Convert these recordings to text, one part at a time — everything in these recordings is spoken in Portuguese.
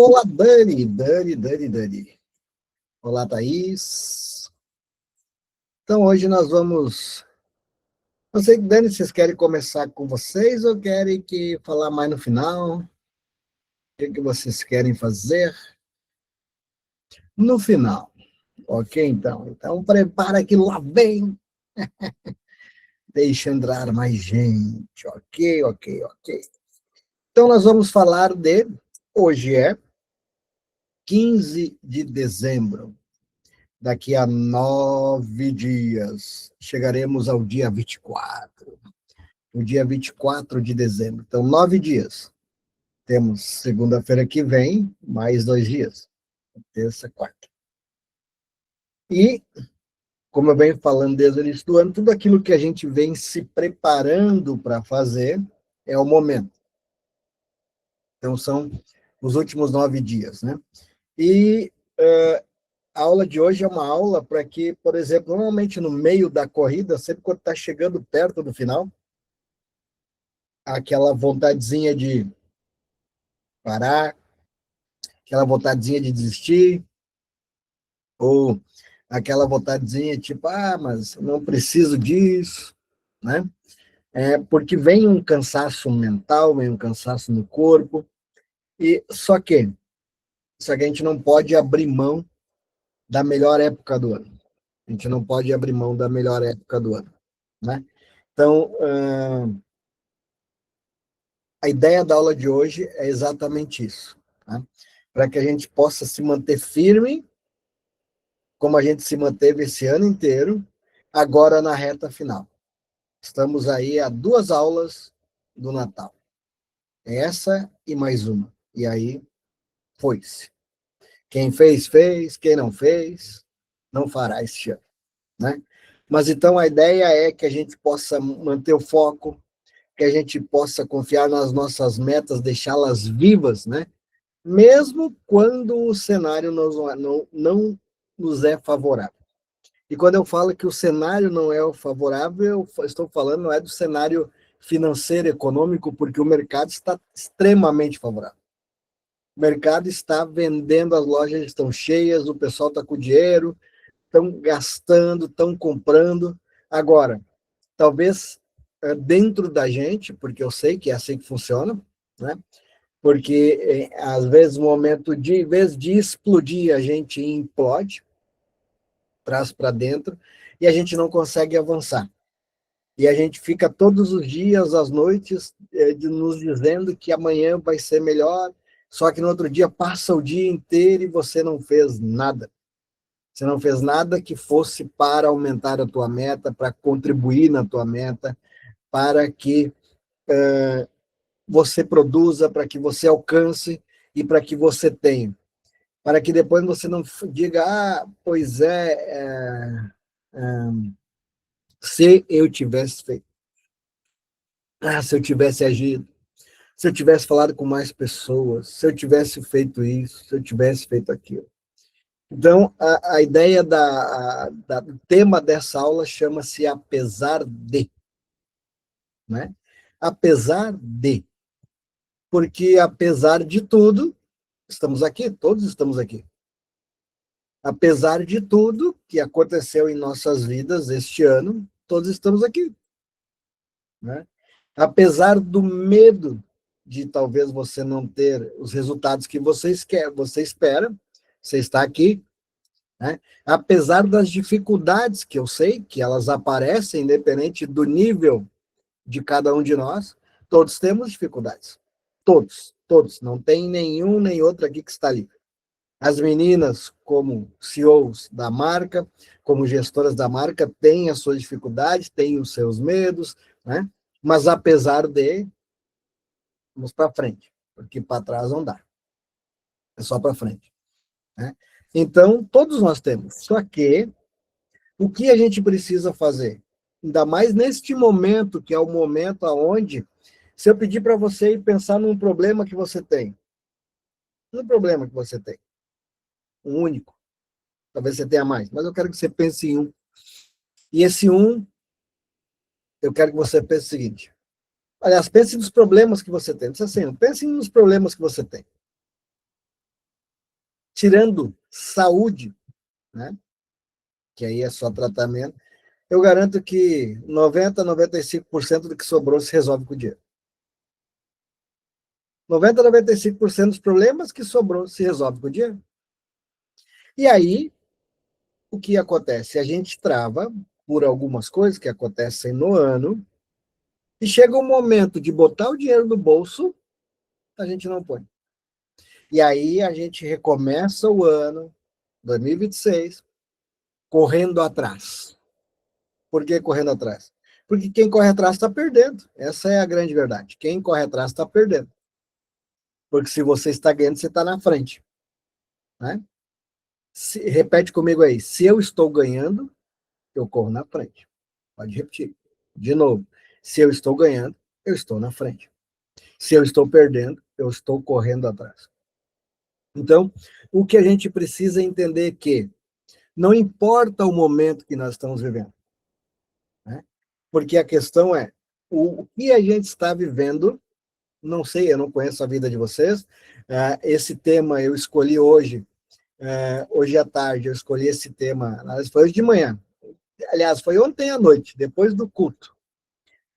Olá, Dani. Olá, Thaís. Então, hoje nós vamos... Não sei, Dani, vocês querem começar com vocês ou querem que falar mais no final? O que vocês querem fazer? No final. Ok, então. Então, prepara que lá vem. Deixa entrar mais gente. Ok. Então, nós vamos falar de... Hoje é 15 de dezembro. Daqui a 9 dias, chegaremos ao dia 24. O dia 24 de dezembro. Então, 9 dias. Temos segunda-feira que vem, mais 2 dias. Terça, quarta. E, como eu venho falando desde o início do ano, tudo aquilo que a gente vem se preparando para fazer é o momento. Então, são os últimos 9 dias, né? E a aula de hoje é uma aula para que, por exemplo, normalmente no meio da corrida, sempre quando está chegando perto do final, aquela vontadezinha de parar, aquela vontadezinha de desistir, ou aquela vontadezinha tipo, mas não preciso disso, né? Porque vem um cansaço mental, vem um cansaço no corpo, e só que a gente não pode abrir mão da melhor época do ano. A gente não pode abrir mão da melhor época do ano, né? Então, a ideia da aula de hoje é exatamente isso, tá? Para que a gente possa se manter firme, como a gente se manteve esse ano inteiro, agora na reta final. Estamos aí a 2 aulas do Natal. Essa e mais uma. E aí, foi-se. Quem fez, fez. Quem não fez, não fará este ano, né? Mas então a ideia é que a gente possa manter o foco, que a gente possa confiar nas nossas metas, deixá-las vivas, né? Mesmo quando o cenário não nos é favorável. E quando eu falo que o cenário não é o favorável, eu estou falando não é do cenário financeiro, econômico, porque o mercado está extremamente favorável. O mercado está vendendo, as lojas estão cheias, o pessoal está com dinheiro, estão gastando, estão comprando. Agora, talvez dentro da gente, porque eu sei que é assim que funciona, né? Porque às vezes, no momento de, em vez de explodir, a gente implode, traz para dentro, e a gente não consegue avançar. E a gente fica todos os dias, às noites, nos dizendo que amanhã vai ser melhor, só que no outro dia passa o dia inteiro e você não fez nada. Você não fez nada que fosse para aumentar a tua meta, para contribuir na tua meta, para que você produza, para que você alcance e para que você tenha. Para que depois você não diga, pois se eu tivesse feito, se eu tivesse agido, se eu tivesse falado com mais pessoas, se eu tivesse feito isso, se eu tivesse feito aquilo. Então, a ideia do tema dessa aula chama-se Apesar de, né? Apesar de, porque apesar de tudo, estamos aqui, todos estamos aqui. Apesar de tudo que aconteceu em nossas vidas este ano, todos estamos aqui, né? Apesar do medo de talvez você não ter os resultados que você espera, você está aqui, né? Apesar das dificuldades que eu sei que elas aparecem, independente do nível de cada um de nós, todos temos dificuldades. Todos. Não tem nenhum nem outro aqui que está livre. As meninas, como CEOs da marca, como gestoras da marca, têm as suas dificuldades, têm os seus medos, né? Mas apesar de, vamos para frente, porque para trás não dá. É só para frente, né? Então, todos nós temos. Só que o que a gente precisa fazer? Ainda mais neste momento, que é o momento onde, se eu pedir para você ir pensar num problema que você tem, um único, talvez você tenha mais, mas eu quero que você pense em um. E esse um, eu quero que você pense o seguinte: aliás, pense nos problemas que você tem. Não assim, pense nos problemas que você tem. tirando saúde, né? Que aí é só tratamento, eu garanto que 90, 95% do que sobrou se resolve com o dinheiro. 90, 95% dos problemas que sobrou se resolve com o dinheiro. E aí, o que acontece? A gente trava por algumas coisas que acontecem no ano, e chega um momento de botar o dinheiro no bolso, a gente não põe. E aí a gente recomeça o ano, 2026, correndo atrás. Por que correndo atrás? Porque quem corre atrás está perdendo. Essa é a grande verdade. Quem corre atrás está perdendo. Porque se você está ganhando, você está na frente. Né? Repete comigo aí. Se eu estou ganhando, eu corro na frente. Pode repetir. De novo. Se eu estou ganhando, eu estou na frente. Se eu estou perdendo, eu estou correndo atrás. Então, o que a gente precisa entender é que não importa o momento que nós estamos vivendo, né? Porque a questão é o que a gente está vivendo. Não sei, eu não conheço a vida de vocês. Esse tema eu escolhi hoje, hoje à tarde, eu escolhi esse tema, foi hoje de manhã. Aliás, foi ontem à noite, depois do culto.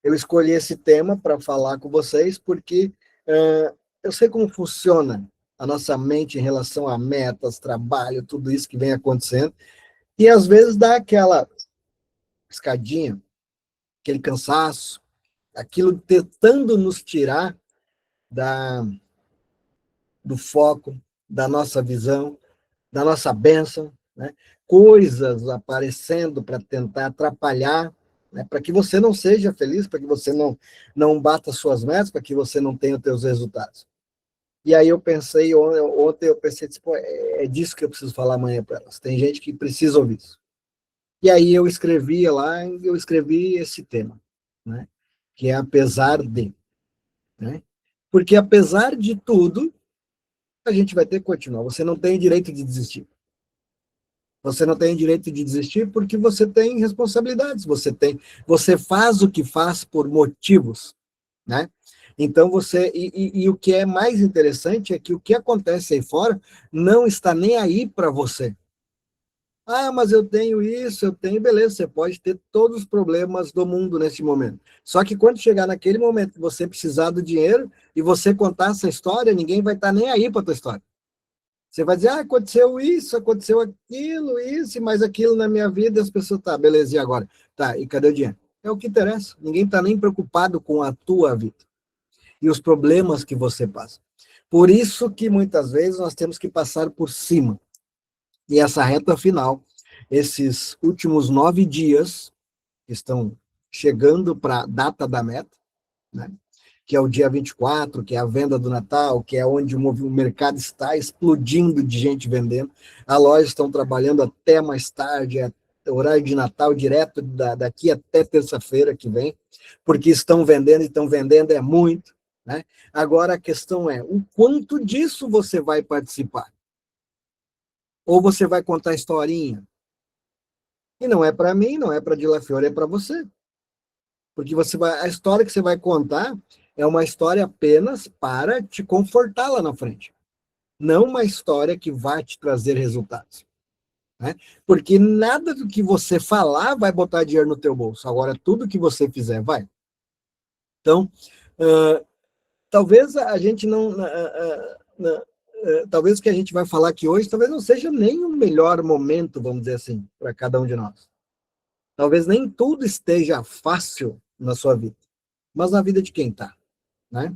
Eu escolhi esse tema para falar com vocês, porque eu sei como funciona a nossa mente em relação a metas, trabalho, tudo isso que vem acontecendo, e às vezes dá aquela escadinha, aquele cansaço, aquilo tentando nos tirar da, do foco, da nossa visão, da nossa bênção, né? Coisas aparecendo para tentar atrapalhar, né? Para que você não seja feliz, para que você não bata suas metas, para que você não tenha os seus resultados. E aí eu pensei, ontem eu pensei, tipo, é disso que eu preciso falar amanhã para elas. Tem gente que precisa ouvir isso. E aí eu escrevi esse tema, né? Que é apesar de, né? Porque apesar de tudo, a gente vai ter que continuar. Você não tem direito de desistir. Você não tem direito de desistir porque você tem responsabilidades, você faz o que faz por motivos, né? Então e o que é mais interessante é que o que acontece aí fora não está nem aí para você. Ah, mas eu tenho isso, eu tenho, beleza, você pode ter todos os problemas do mundo nesse momento. Só que quando chegar naquele momento que você precisar do dinheiro e você contar essa história, ninguém vai estar nem aí para a tua história. Você vai dizer, aconteceu isso, aconteceu aquilo, isso, e mais aquilo na minha vida, e as pessoas, tá, beleza, e agora? Tá, e cadê o dinheiro? É o que interessa. Ninguém está nem preocupado com a tua vida e os problemas que você passa. Por isso que muitas vezes nós temos que passar por cima. E essa reta final, esses últimos 9 dias, que estão chegando para a data da meta, né? Que é o dia 24, que é a venda do Natal, que é onde o mercado está explodindo de gente vendendo. As lojas estão trabalhando até mais tarde, horário de Natal direto daqui até terça-feira que vem, porque estão vendendo é muito, né? Agora a questão é, o quanto disso você vai participar? Ou você vai contar historinha? E não é para mim, não é para Dila Fiore, é para você. Porque a história que você vai contar é uma história apenas para te confortar lá na frente. Não uma história que vai te trazer resultados. Né? Porque nada do que você falar vai botar dinheiro no teu bolso. Agora, tudo que você fizer vai. Então, talvez a gente não... talvez o que a gente vai falar aqui hoje, talvez não seja nem o melhor momento, vamos dizer assim, para cada um de nós. Talvez nem tudo esteja fácil na sua vida. Mas na vida de quem está, né?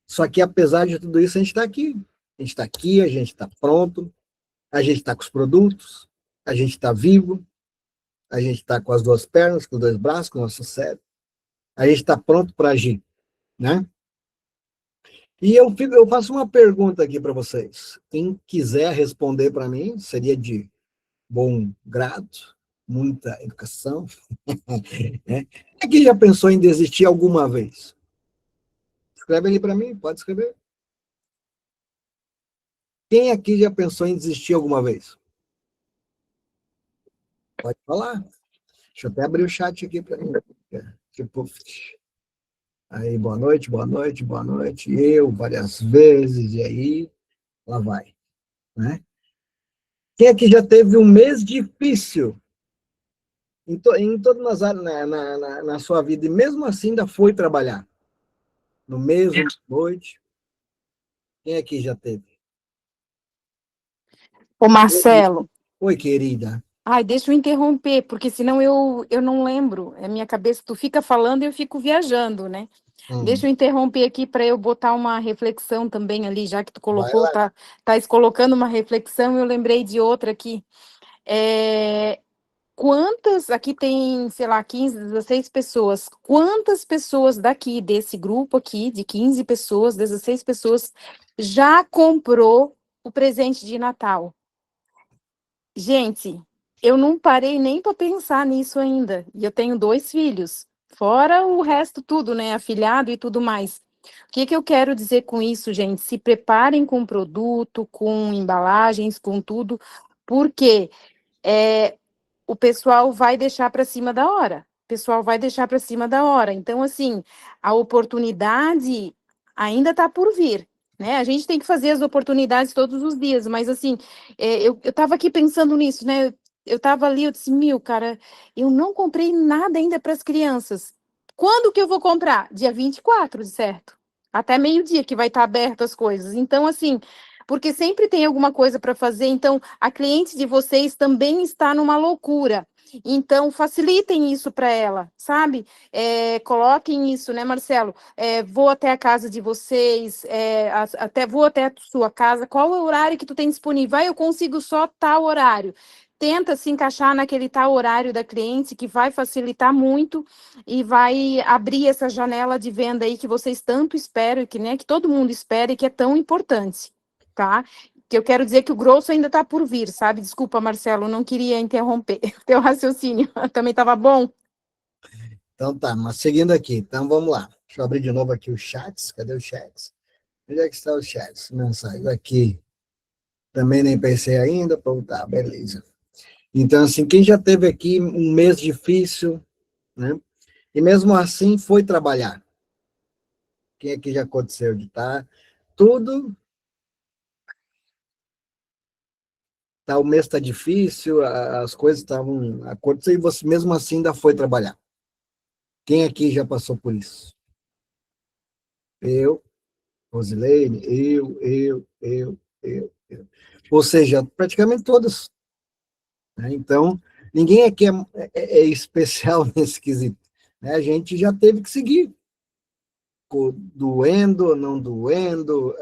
Só que, apesar de tudo isso, a gente está aqui. A gente está aqui, a gente está pronto, a gente está com os produtos, a gente está vivo, a gente está com as duas pernas, com os dois braços, com o nosso cérebro. A gente está pronto para agir, né? E eu faço uma pergunta aqui para vocês. Quem quiser responder para mim, seria de bom grado, muita educação. Né? Quem já pensou em desistir alguma vez? Escreve ali para mim, pode escrever. Quem aqui já pensou em desistir alguma vez? Pode falar. Deixa eu até abrir o chat aqui para mim. Tipo, aí, boa noite, boa noite, boa noite. Eu, várias vezes, e aí, lá vai. né? Quem aqui já teve um mês difícil em todas as áreas na sua vida, e mesmo assim ainda foi trabalhar? No mês, uma noite? Quem aqui já teve? Ô, Marcelo, Oi, querida. ai, deixa eu interromper, porque senão eu não lembro. É minha cabeça, tu fica falando e eu fico viajando, né? Deixa Hum, eu interromper aqui para eu botar uma reflexão também ali, já que tu vai colocou, lá. tá colocando uma reflexão, eu lembrei de outra aqui. É, quantas, aqui tem, sei lá, 15, 16 pessoas, quantas pessoas daqui, desse grupo aqui, de 15 pessoas, 16 pessoas, já comprou o presente de Natal? Gente, eu não parei nem para pensar nisso ainda. E eu tenho 2 filhos, fora o resto tudo, né? Afilhado e tudo mais. O que que eu quero dizer com isso, gente? Se preparem com produto, com embalagens, com tudo, porque é, o pessoal vai deixar para cima da hora. O pessoal vai deixar para cima da hora. Então, assim, a oportunidade ainda está por vir, né? A gente tem que fazer as oportunidades todos os dias, mas, assim, eu estava aqui pensando nisso, né? Eu estava ali, eu disse, cara, eu não comprei nada ainda para as crianças. Quando que eu vou comprar? Dia 24, certo? Até meio-dia que vai estar aberto as coisas. Então, assim, porque sempre tem alguma coisa para fazer. Então, a cliente de vocês também está numa loucura. Então, facilitem isso para ela, sabe? Coloquem isso, né, Marcelo? Vou até a casa de vocês, até vou até a sua casa. Qual é o horário que tu tem disponível? Eu consigo só tal horário. Tenta se encaixar naquele tal horário da cliente, que vai facilitar muito e vai abrir essa janela de venda aí que vocês tanto esperam, que, né, que todo mundo espera e que é tão importante, tá? Que eu quero dizer que o grosso ainda está por vir, sabe? Desculpa, Marcelo, não queria interromper o teu raciocínio. Também estava bom? Então tá, mas seguindo aqui. Então vamos lá. Deixa eu abrir de novo aqui os chats. Cadê os chats? Onde é que está os chats? Mensagens aqui. Também nem pensei ainda. Pô, tá, beleza. Então, assim, quem já teve aqui um mês difícil, né? E mesmo assim foi trabalhar. Quem aqui já aconteceu de estar tudo, tá, o mês está difícil, as coisas estavam acontecendo e você mesmo assim ainda foi trabalhar. Quem aqui já passou por isso? Eu, Rosilene, eu. Ou seja, praticamente todos, né? Então, ninguém aqui é especial nesse quesito, né? A gente já teve que seguir, doendo ou não doendo,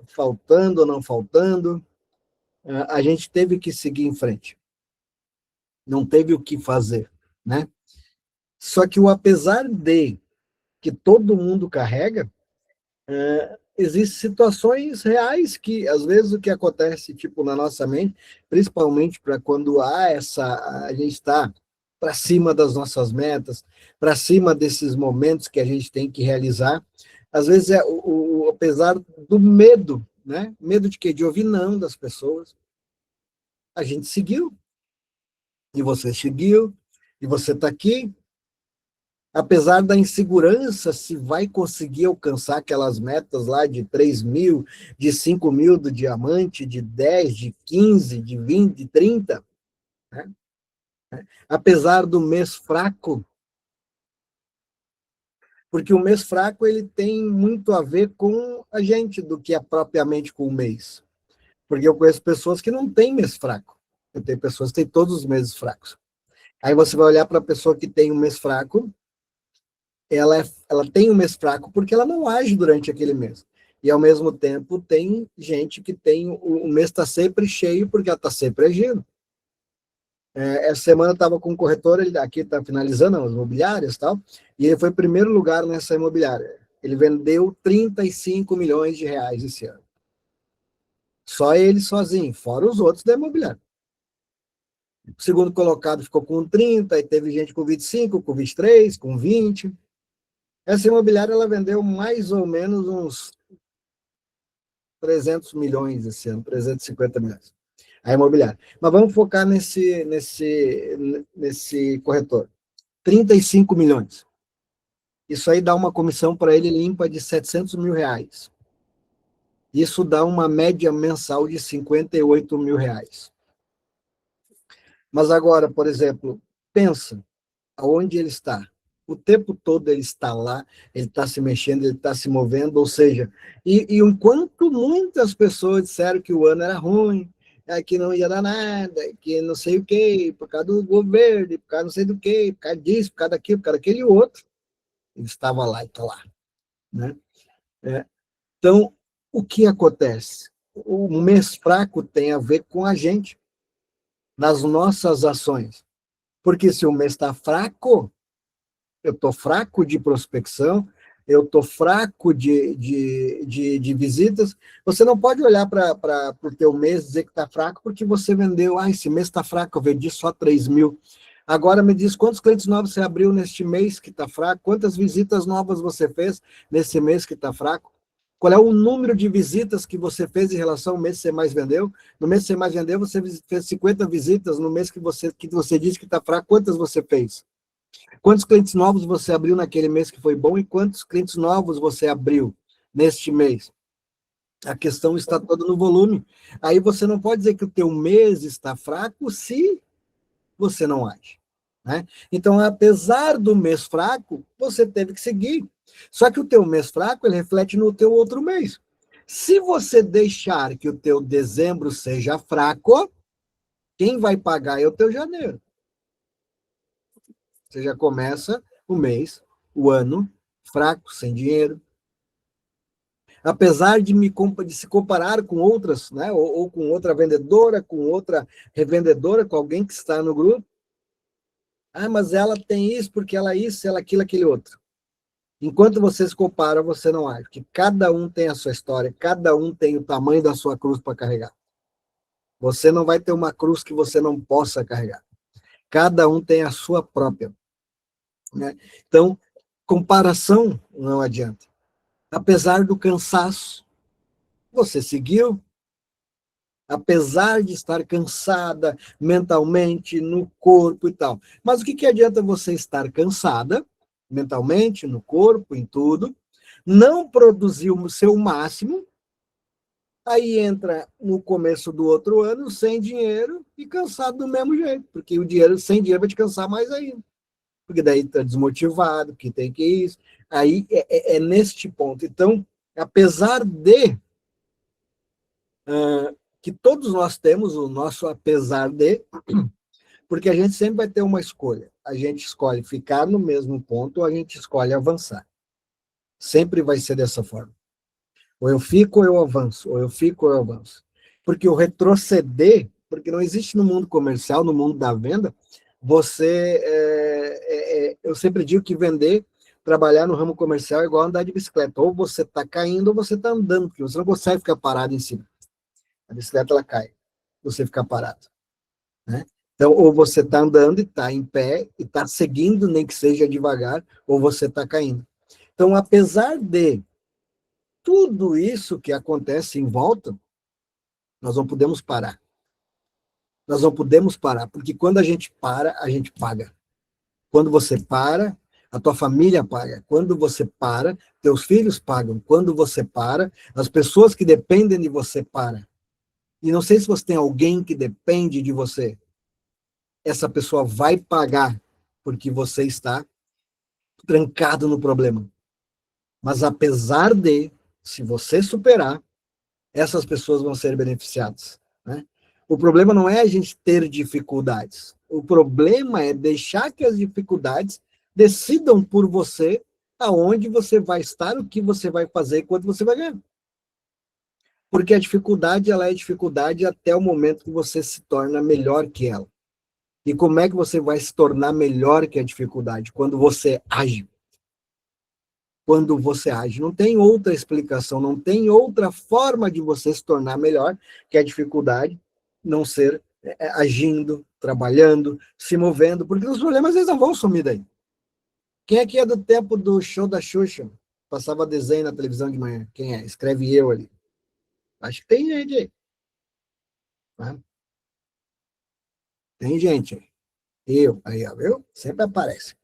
faltando ou não faltando, a gente teve que seguir em frente, não teve o que fazer, né? Só que o apesar de que todo mundo carrega, existem situações reais que, às vezes, o que acontece, tipo, na nossa mente, principalmente para quando a gente está para cima das nossas metas, para cima desses momentos que a gente tem que realizar, às vezes apesar do medo, né? Medo de quê? De ouvir não das pessoas, a gente seguiu, e você seguiu, e você está aqui, apesar da insegurança se vai conseguir alcançar aquelas metas lá de 3.000, de 5.000 do diamante, de 10, de 15, de 20, de 30, né? Apesar do mês fraco, porque o mês fraco ele tem muito a ver com a gente do que é propriamente com o mês. Porque eu conheço pessoas que não têm mês fraco. Eu tenho pessoas que têm todos os meses fracos. Aí você vai olhar para a pessoa que tem um mês fraco, ela tem um mês fraco porque ela não age durante aquele mês. E, ao mesmo tempo, tem gente que tem o mês está sempre cheio porque ela está sempre agindo. Essa semana eu estava com um corretor, ele aqui está finalizando as imobiliárias e tal, e ele foi primeiro lugar nessa imobiliária. Ele vendeu 35 milhões de reais esse ano. Só ele sozinho, fora os outros da imobiliária. O segundo colocado ficou com 30, e teve gente com 25, com 23, com 20. Essa imobiliária ela vendeu mais ou menos uns 300 milhões esse ano, 350 milhões. A imobiliária. Mas vamos focar nesse corretor. 35 milhões. Isso aí dá uma comissão para ele limpa de 700 mil reais. Isso dá uma média mensal de R$ 58 mil. Mas agora, por exemplo, pensa aonde ele está. O tempo todo ele está lá, ele está se mexendo, ele está se movendo, ou seja, e enquanto muitas pessoas disseram que o ano era ruim, que não ia dar nada, que não sei o quê, por causa do governo, por causa não sei do quê, por causa disso, por causa daquilo, por causa daquele outro, ele estava lá e está lá. Né? Então, o que acontece? O mês fraco tem a ver com a gente, nas nossas ações. Porque se o mês está fraco, eu estou fraco de prospecção, eu estou fraco de visitas. Você não pode olhar para o teu mês e dizer que está fraco, porque você vendeu, esse mês está fraco, eu vendi só 3 mil. Agora me diz quantos clientes novos você abriu neste mês que está fraco, quantas visitas novas você fez nesse mês que está fraco, qual é o número de visitas que você fez em relação ao mês que você mais vendeu. No mês que você mais vendeu, você fez 50 visitas, no mês que você disse que está fraco, quantas você fez? Quantos clientes novos você abriu naquele mês que foi bom e quantos clientes novos você abriu neste mês? A questão está toda no volume. Aí você não pode dizer que o teu mês está fraco se você não age. Né? Então, apesar do mês fraco, você teve que seguir. Só que o teu mês fraco, ele reflete no teu outro mês. Se você deixar que o teu dezembro seja fraco, quem vai pagar é o teu janeiro. Você já começa o mês, o ano, fraco, sem dinheiro. Apesar de se comparar com outras, né, ou com outra vendedora, com outra revendedora, com alguém que está no grupo, mas ela tem isso, porque ela isso, ela aquilo, aquele outro. Enquanto você se compara, você não age, porque cada um tem a sua história, cada um tem o tamanho da sua cruz para carregar. Você não vai ter uma cruz que você não possa carregar. Cada um tem a sua própria. Né? Então, comparação não adianta. Apesar do cansaço, você seguiu. Apesar de estar cansada mentalmente, no corpo e tal. Mas o que adianta você estar cansada, mentalmente, no corpo, em tudo, não produzir o seu máximo, aí entra no começo do outro ano sem dinheiro e cansado do mesmo jeito, porque o dinheiro sem dinheiro vai te cansar mais ainda. Porque daí está desmotivado, que tem que isso. Aí é neste ponto. Então, apesar de que todos nós temos o nosso apesar de, porque a gente sempre vai ter uma escolha. A gente escolhe ficar no mesmo ponto ou a gente escolhe avançar. Sempre vai ser dessa forma. Ou eu fico ou eu avanço, ou eu fico ou eu avanço. Porque o retroceder, porque não existe no mundo comercial, no mundo da venda, eu sempre digo que vender, trabalhar no ramo comercial é igual andar de bicicleta. Ou você está caindo ou você está andando, porque você não consegue ficar parado em cima. A bicicleta, ela cai, você fica parado. Né? Então, ou você está andando e está em pé, e está seguindo, nem que seja devagar, ou você está caindo. Então, apesar de tudo isso que acontece em volta, nós não podemos parar. Nós não podemos parar, porque quando a gente para, a gente paga. Quando você para, a tua família paga. Quando você para, teus filhos pagam. Quando você para, as pessoas que dependem de você param. E não sei se você tem alguém que depende de você. Essa pessoa vai pagar porque você está trancado no problema. Mas apesar de, se você superar, essas pessoas vão ser beneficiadas. Né? O problema não é a gente ter dificuldades. O problema é deixar que as dificuldades decidam por você aonde você vai estar, o que você vai fazer e quanto você vai ganhar. Porque a dificuldade, ela é dificuldade até o momento que você se torna melhor que ela. E como é que você vai se tornar melhor que a dificuldade? Quando você age. Quando você age. Não tem outra explicação, não tem outra forma de você se tornar melhor que a dificuldade não ser agindo, trabalhando, se movendo, porque os problemas eles não vão sumir daí. Quem é que é do tempo do show da Xuxa? Passava desenho na televisão de manhã. Quem é? Escreve eu ali. Acho que tem gente aí. Né? Tem gente aí. Eu, aí, ó, viu? Sempre aparece.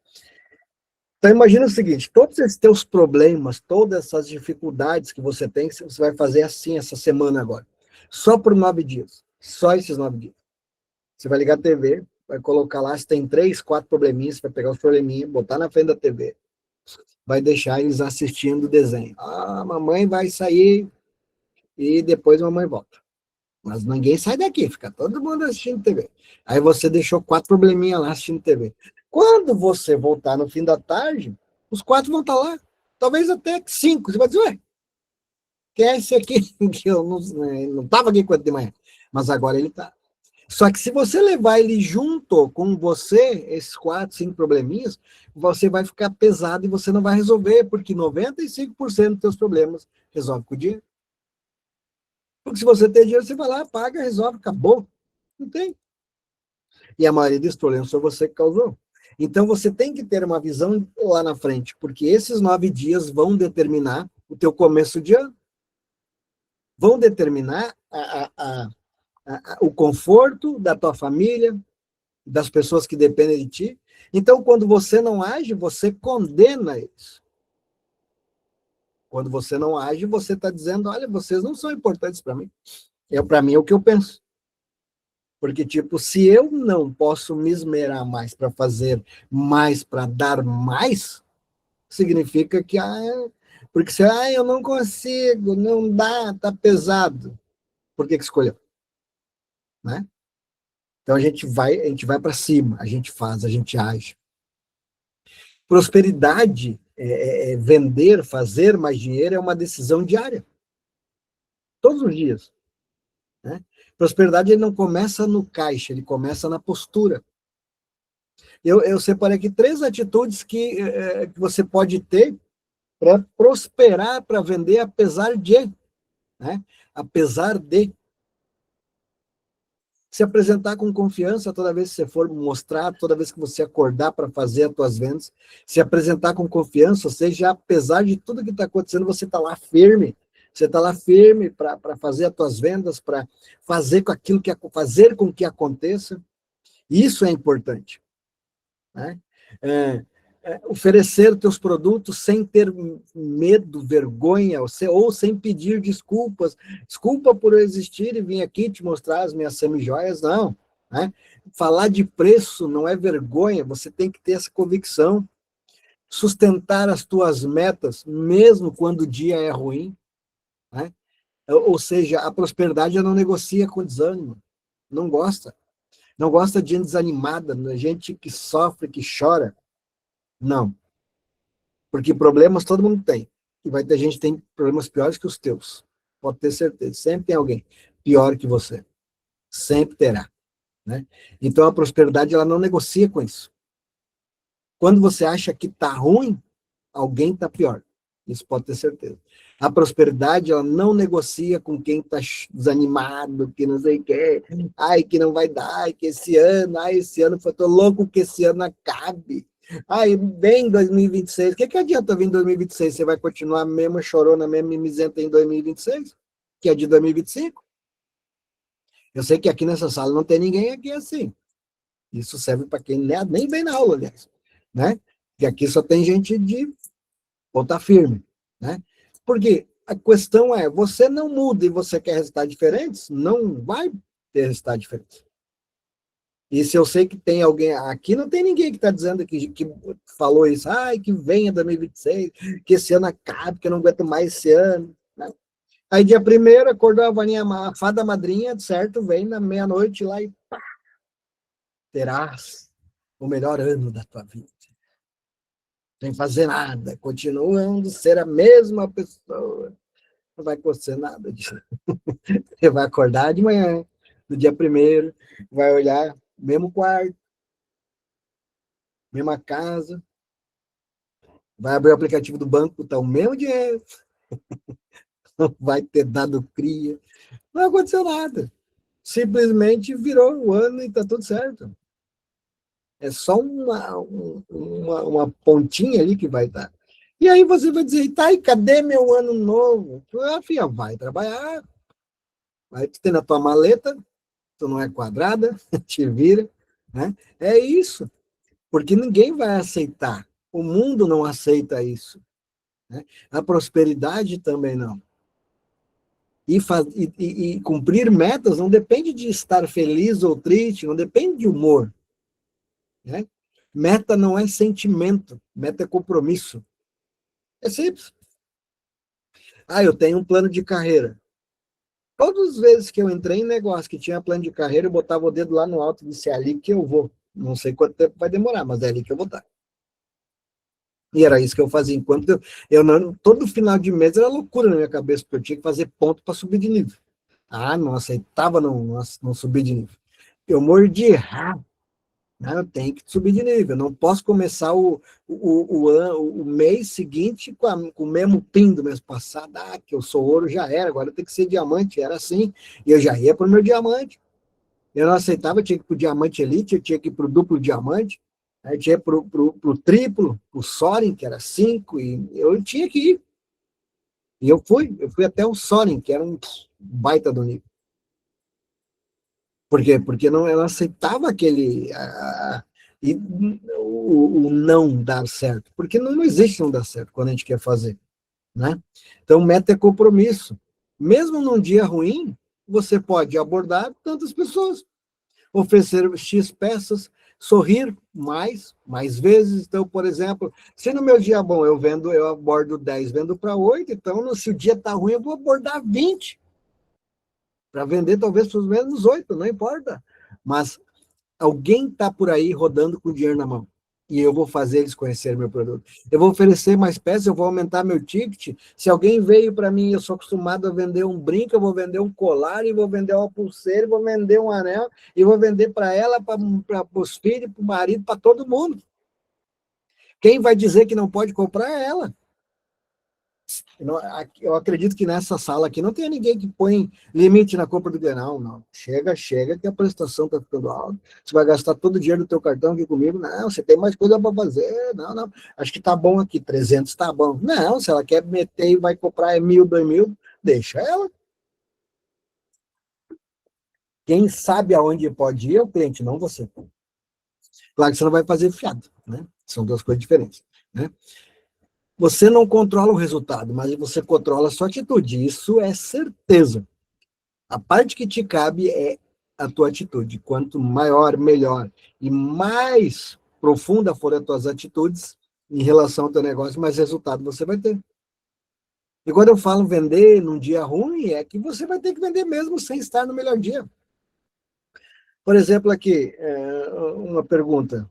Então, imagina o seguinte, todos esses teus problemas, todas essas dificuldades que você tem, você vai fazer assim essa semana agora. Só por 9 dias. Só esses 9 dias. Você vai ligar a TV, vai colocar lá, se tem 3, 4 probleminhas, você vai pegar os probleminhas, botar na frente da TV, vai deixar eles assistindo o desenho. Ah, mamãe vai sair e depois a mamãe volta. Mas ninguém sai daqui, fica todo mundo assistindo TV. Aí você deixou 4 probleminhas lá assistindo TV. Quando você voltar no fim da tarde, os 4 vão estar lá. Talvez até 5. Você vai dizer, ué, quem é esse aqui? Que eu não estava aqui quando de manhã. Mas agora ele está. Só que se você levar ele junto com você, esses 4, 5 probleminhas, você vai ficar pesado e você não vai resolver, porque 95% dos seus problemas resolve com o dinheiro. Porque se você tem dinheiro, você vai lá, paga, resolve, acabou. Não tem. E a maioria dos problemas foi você que causou. Então você tem que ter uma visão lá na frente, porque esses 9 dias vão determinar o teu começo de ano. Vão determinar o conforto da tua família, das pessoas que dependem de ti. Então, quando você não age, você condena eles. Quando você não age, você está dizendo, olha, vocês não são importantes para mim. Para mim é o que eu penso. Porque, tipo, se eu não posso me esmerar mais para fazer mais, para dar mais, significa que, porque se, eu não consigo, não dá, tá pesado. Por que escolheu? Né? Então a gente vai para cima, a gente faz, a gente age. Prosperidade, vender, fazer mais dinheiro é uma decisão diária. Todos os dias. Né? Prosperidade ele não começa no caixa, ele começa na postura. Eu separei aqui 3 atitudes que você pode ter para prosperar, para vender, apesar de. Né? Apesar de. Se apresentar com confiança toda vez que você for mostrar, toda vez que você acordar para fazer as suas vendas, se apresentar com confiança, ou seja, apesar de tudo que está acontecendo, você está lá firme. Você está lá firme para fazer as suas vendas, para fazer com aquilo que fazer com que aconteça. Isso é importante. Né? Oferecer teus produtos sem ter medo, vergonha, ou sem pedir desculpas. Desculpa por eu existir e vim aqui te mostrar as minhas semi-joias, não. Né? Falar de preço não é vergonha, você tem que ter essa convicção. Sustentar as tuas metas, mesmo quando o dia é ruim. Né? Ou seja, a prosperidade não negocia com desânimo. Não gosta. Não gosta de gente desanimada, gente que sofre, que chora. Não. Porque problemas todo mundo tem. E vai ter gente que tem problemas piores que os teus. Pode ter certeza. Sempre tem alguém pior que você. Sempre terá. Né? Então a prosperidade ela não negocia com isso. Quando você acha que está ruim, alguém está pior. Isso pode ter certeza. A prosperidade ela não negocia com quem está desanimado, que não sei o quê. Ai, que não vai dar, ai, que esse ano, eu tô louco que esse ano acabe. Aí vem 2026. O que adianta vir em 2026? Você vai continuar a mesma chorona, a mesma mimizenta em 2026? Que é de 2025? Eu sei que aqui nessa sala não tem ninguém aqui assim. Isso serve para quem nem vem na aula, aliás. Né? Que aqui só tem gente de botar firme. Né? Porque a questão é, você não muda e você quer resultados diferentes, não vai ter resultados diferentes. E se eu sei que tem alguém, aqui não tem ninguém que está dizendo que falou isso, que venha 2026, que esse ano acabe, que eu não aguento mais esse ano. Né? Aí dia 1º, acordou a fada madrinha, certo? Vem na meia-noite lá e pá, terás o melhor ano da tua vida. Sem fazer nada, continuando a ser a mesma pessoa. Não vai acontecer nada disso. Você vai acordar de manhã, no dia 1º, vai olhar, mesmo quarto, mesma casa, vai abrir o aplicativo do banco, tá o mesmo dinheiro, não vai ter dado cria, não aconteceu nada. Simplesmente virou o ano e tá tudo certo. É só uma pontinha ali que vai dar. E aí você vai dizer, tá, e cadê meu ano novo? Filha, vai trabalhar, vai ter na tua maleta, tu não é quadrada, te vira, né? É isso. Porque ninguém vai aceitar O mundo não aceita isso, né? A prosperidade também não. E cumprir metas não depende de estar feliz ou triste, não depende de humor, né? Meta não é sentimento, meta é compromisso. É simples. Ah, eu tenho um plano de carreira. Todas as vezes que eu entrei em negócio que tinha plano de carreira, eu botava o dedo lá no alto e disse, é ali que eu vou. Não sei quanto tempo vai demorar, mas é ali que eu vou estar. E era isso que eu fazia. Enquanto eu não, todo final de mês era loucura na minha cabeça, porque eu tinha que fazer ponto para subir de nível. Ah, não aceitava não subir de nível. Eu mordi errado. Né? Eu tenho que subir de nível. Eu não posso começar o mês seguinte com o mesmo PIN do mês passado. Ah, que eu sou ouro, já era. Agora tem que ser diamante. Era assim. E eu já ia para o meu diamante. Eu não aceitava, eu tinha que ir para o diamante elite, eu tinha que ir para o duplo diamante. Aí tinha para o triplo, o Sorin, que era 5, e eu tinha que ir. E eu fui até o Sorin, que era um baita do nível. Por quê? Porque não, eu não aceitava o não dar certo. Porque não existe não dar certo quando a gente quer fazer. Né? Então, meta é compromisso. Mesmo num dia ruim, você pode abordar tantas pessoas, oferecer X peças, sorrir mais vezes. Então, por exemplo, se no meu dia bom eu abordo 10, vendo para 8, então se o dia está ruim, eu vou abordar 20 para vender talvez para os mesmos 8, não importa. Mas alguém está por aí rodando com dinheiro na mão. E eu vou fazer eles conhecerem meu produto. Eu vou oferecer mais peças, eu vou aumentar meu ticket. Se alguém veio para mim, eu sou acostumado a vender um brinco, eu vou vender um colar, e vou vender uma pulseira, e vou vender um anel, e vou vender para ela, para os filhos, para o marido, para todo mundo. Quem vai dizer que não pode comprar é ela. Eu acredito que nessa sala aqui não tem ninguém que põe limite na compra do Grenal, não. Chega, que a prestação está ficando alta. Você vai gastar todo o dinheiro do teu cartão aqui comigo? Não, você tem mais coisa para fazer. Não. Acho que está bom aqui, 300 está bom. Não, se ela quer meter e vai comprar 1.000, 2.000, deixa ela. Quem sabe aonde pode ir é o cliente, não você. Claro que você não vai fazer fiado, né? São duas coisas diferentes, né? Você não controla o resultado, mas você controla a sua atitude. Isso é certeza. A parte que te cabe é a tua atitude. Quanto maior, melhor. E mais profunda forem as tuas atitudes em relação ao teu negócio, mais resultado você vai ter. E quando eu falo vender num dia ruim, é que você vai ter que vender mesmo sem estar no melhor dia. Por exemplo, aqui, uma pergunta.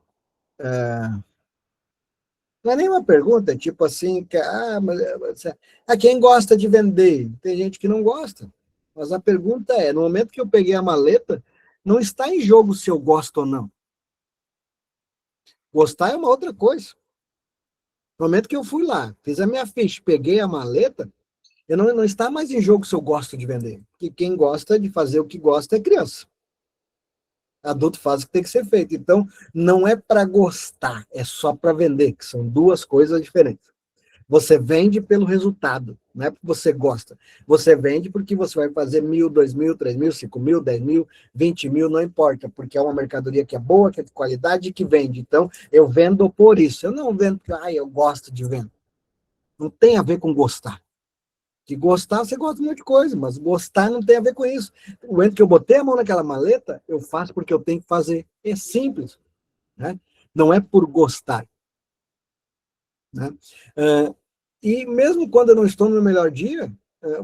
Não é nenhuma pergunta, é tipo assim, quem gosta de vender? Tem gente que não gosta. Mas a pergunta é, no momento que eu peguei a maleta, não está em jogo se eu gosto ou não. Gostar é uma outra coisa. No momento que eu fui lá, fiz a minha ficha, peguei a maleta, não está mais em jogo se eu gosto de vender. Porque quem gosta de fazer o que gosta é criança. Adulto faz o que tem que ser feito. Então, não é para gostar, é só para vender, que são duas coisas diferentes. Você vende pelo resultado, não é porque você gosta. Você vende porque você vai fazer 1.000, 2.000, 3.000, 5.000, 10.000, 20.000, não importa, porque é uma mercadoria que é boa, que é de qualidade e que vende. Então, eu vendo por isso. Eu não vendo porque eu gosto de vender. Não tem a ver com gostar. Que gostar, você gosta de um monte de coisa, mas gostar não tem a ver com isso. O momento que eu botei a mão naquela maleta, eu faço porque eu tenho que fazer. É simples, né? Não é por gostar. Né? E mesmo quando eu não estou no meu melhor dia,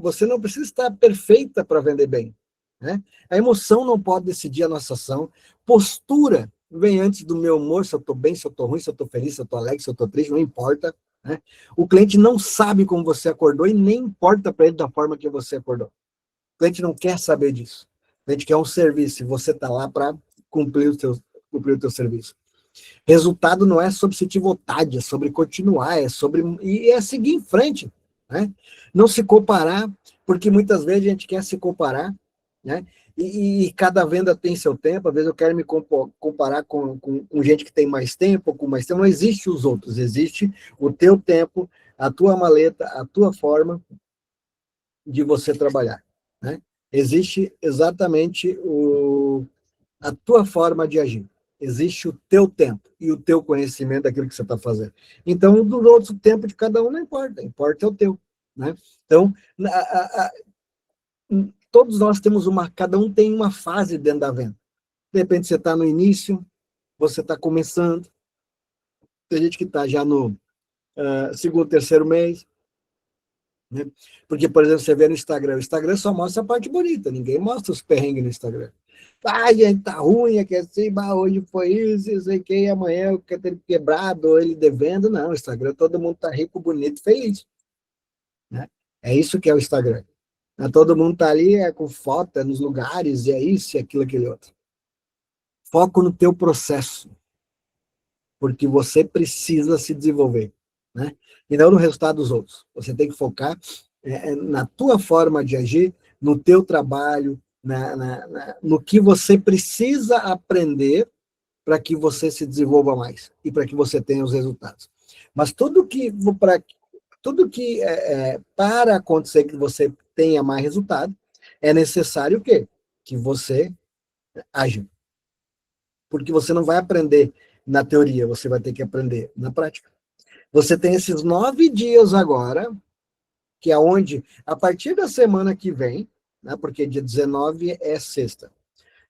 você não precisa estar perfeita para vender bem. Né? A emoção não pode decidir a nossa ação. Postura vem antes do meu humor, se eu estou bem, se eu estou ruim, se eu estou feliz, se eu estou alegre, se eu estou triste, não importa. Né? O cliente não sabe como você acordou e nem importa para ele da forma que você acordou. O cliente não quer saber disso. O cliente quer um serviço e você está lá para cumprir o teu serviço. Resultado não é sobre se te votar, é sobre continuar, é seguir em frente, né? Não se comparar, porque muitas vezes a gente quer se comparar, né? E cada venda tem seu tempo, às vezes eu quero me comparar com gente que tem mais tempo, com mais tempo, não existe os outros, existe o teu tempo, a tua maleta, a tua forma de você trabalhar, né? Existe exatamente a tua forma de agir. existe o teu tempo e o teu conhecimento daquilo que você está fazendo. Então, do outro tempo de cada um não importa, importa é o teu, né? Então, todos nós temos cada um tem uma fase dentro da venda. De repente você está no início, você está começando, tem gente que está já no segundo, terceiro mês, né? Porque, por exemplo, você vê no Instagram, o Instagram só mostra a parte bonita, ninguém mostra os perrengues no Instagram. Ah, gente, tá ruim, é que assim, hoje foi isso, sei que, amanhã eu quero ter quebrado, ou ele devendo. Não, o Instagram, todo mundo tá rico, bonito, feliz. Né? É isso que é o Instagram. Todo mundo tá ali com foto, nos lugares, e é isso, e aquilo, aquele outro. Foco no teu processo, porque você precisa se desenvolver, né? E não no resultado dos outros. Você tem que focar na tua forma de agir, no teu trabalho, no que você precisa aprender para que você se desenvolva mais e para que você tenha os resultados. Mas para acontecer que você tenha mais resultado, é necessário o quê? Que você aja. Porque você não vai aprender na teoria, você vai ter que aprender na prática. Você tem esses 9 dias agora, que é onde, a partir da semana que vem, né, porque dia 19 é sexta,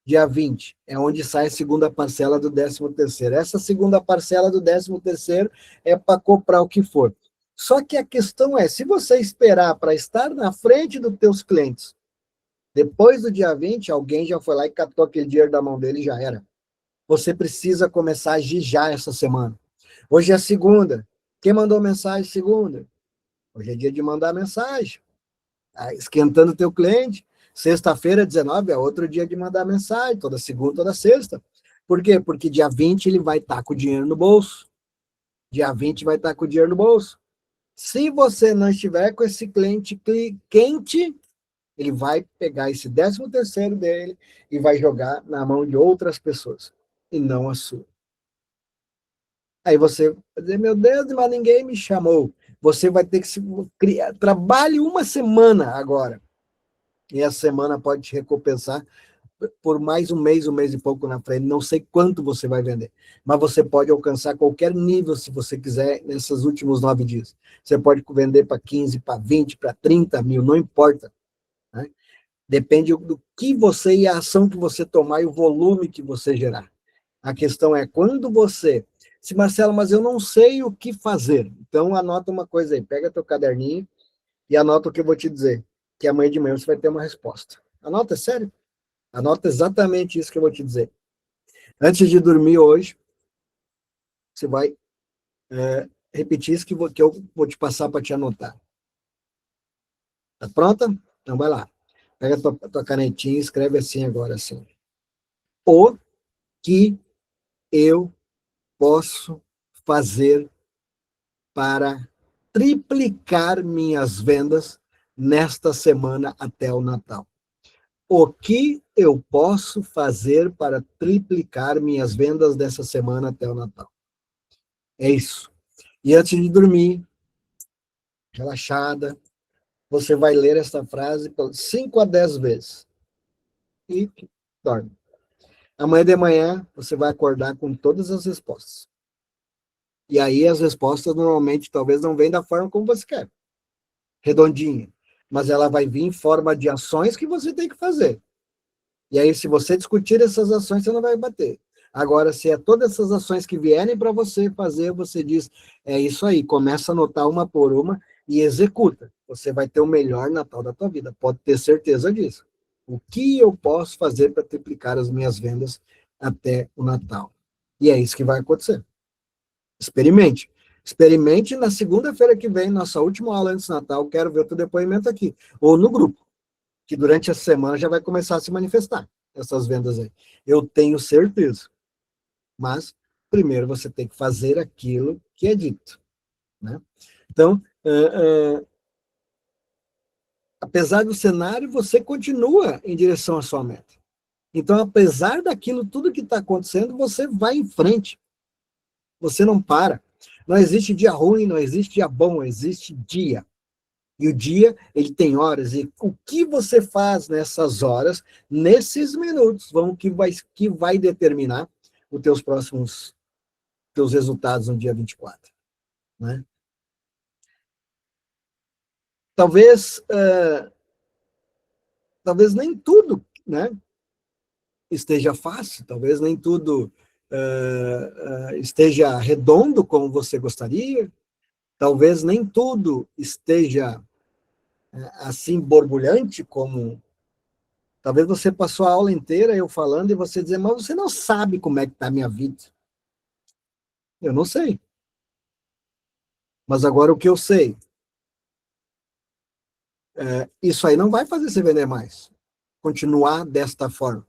dia 20 é onde sai a segunda parcela do 13º. Essa segunda parcela do 13º é para comprar o que for. Só que a questão é, se você esperar para estar na frente dos teus clientes, depois do dia 20, alguém já foi lá e catou aquele dinheiro da mão dele e já era. Você precisa começar a agir já essa semana. Hoje é segunda. Quem mandou mensagem segunda? Hoje é dia de mandar mensagem. Tá esquentando o teu cliente. Sexta-feira, 19, é outro dia de mandar mensagem. Toda segunda, toda sexta. Por quê? Porque dia 20 ele vai estar com o dinheiro no bolso. Dia 20 vai estar com o dinheiro no bolso. Se você não estiver com esse cliente quente, ele vai pegar esse 13º dele e vai jogar na mão de outras pessoas. E não a sua. Aí você vai dizer, meu Deus, mas ninguém me chamou. Você vai ter que se criar. Trabalhe uma semana agora. E essa semana pode te recompensar por mais um mês e pouco na frente. Não sei quanto você vai vender. Mas você pode alcançar qualquer nível, se você quiser, nesses últimos 9 dias. Você pode vender para 15, para 20, para 30 mil, não importa. Né? Depende do que você e a ação que você tomar e o volume que você gerar. A questão é quando você... Se, Marcelo, mas eu não sei o que fazer. Então, anota uma coisa aí. Pega teu caderninho e anota o que eu vou te dizer. Que amanhã de manhã você vai ter uma resposta. Anota, é sério. Anota exatamente isso que eu vou te dizer. Antes de dormir hoje, você vai repetir isso que eu vou te passar para te anotar. Tá pronta? Então, vai lá. Pega tua canetinha e escreve assim agora, assim. O que eu posso fazer para triplicar minhas vendas nesta semana até o Natal? O que eu posso fazer para triplicar minhas vendas dessa semana até o Natal? É isso. E antes de dormir, relaxada, você vai ler essa frase 5 a 10 vezes. E dorme. Amanhã de manhã, você vai acordar com todas as respostas. E aí as respostas normalmente talvez não venham da forma como você quer. Redondinha. Mas ela vai vir em forma de ações que você tem que fazer. E aí, se você discutir essas ações, você não vai bater. Agora, se é todas essas ações que vierem para você fazer, você diz, é isso aí, começa a anotar uma por uma e executa. Você vai ter o melhor Natal da tua vida, pode ter certeza disso. O que eu posso fazer para triplicar as minhas vendas até o Natal? E é isso que vai acontecer. Experimente. Experimente na segunda-feira que vem, nossa última aula antes do Natal, quero ver o teu depoimento aqui, ou no grupo, que durante a semana já vai começar a se manifestar, essas vendas aí. Eu tenho certeza. Mas, primeiro, você tem que fazer aquilo que é dito. Né? Então, apesar do cenário, você continua em direção à sua meta. Então, apesar daquilo, tudo que está acontecendo, você vai em frente. Você não para. Não existe dia ruim, não existe dia bom, existe dia. E o dia, ele tem horas, e o que você faz nessas horas, nesses minutos, que vai determinar os teus resultados no dia 24, né? Talvez, talvez nem tudo, né, esteja fácil, talvez nem tudo esteja redondo como você gostaria, talvez nem tudo esteja assim borbulhante como... Talvez você passou a aula inteira eu falando e você dizer, mas você não sabe como é que está a minha vida. Eu não sei. Mas agora o que eu sei, isso aí não vai fazer você vender mais. Continuar desta forma.